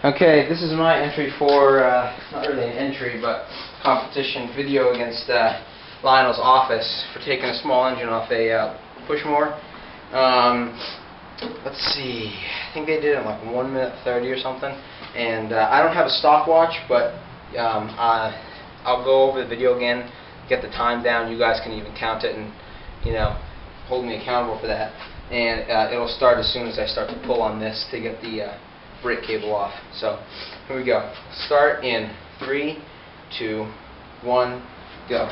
Okay, this is my entry for, not really an entry, but competition video against LynolsOffice for taking a small engine off a push mower. Let's see, I think they did it in like 1 minute 30 or something. And I don't have a stopwatch, but I'll go over the video again, get the time down. You guys can even count it and, you know, hold me accountable for that. And it'll start as soon as I start to pull on this to get the brake cable off. So here we go. Start in 3, 2, 1, go.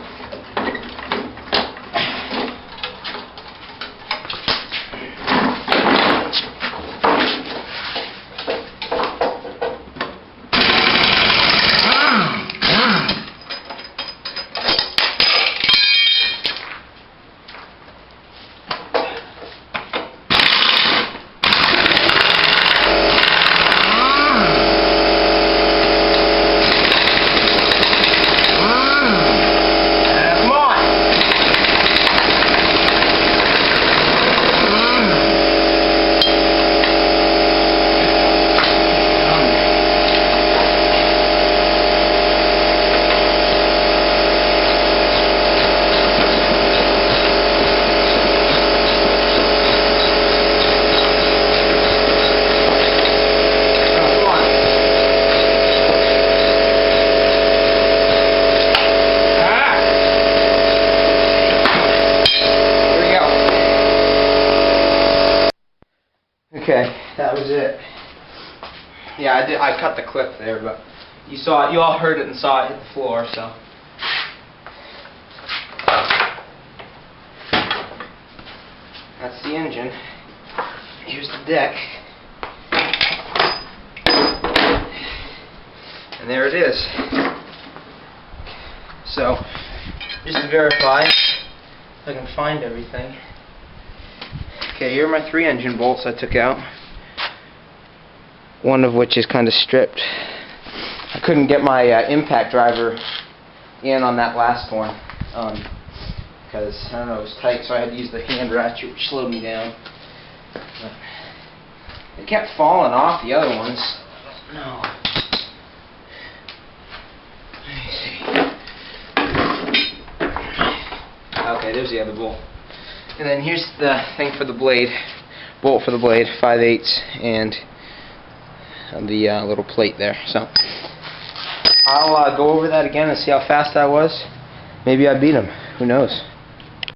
Okay, that was it. Yeah, I cut the clip there, but you saw it. You all heard it and saw it hit the floor. So that's the engine. Here's the deck, and there it is. So just to verify, if I can find everything. Okay, here are my 3 engine bolts I took out. One of which is kind of stripped. I couldn't get my impact driver in on that last one because, I don't know, it was tight, so I had to use the hand ratchet, which slowed me down. But it kept falling off the other ones. No. Let me see. Okay, there's the other bolt. And then here's the thing for the blade, bolt for the blade, 5/8, and the little plate there. So I'll go over that again and see how fast I was. Maybe I beat him. Who knows?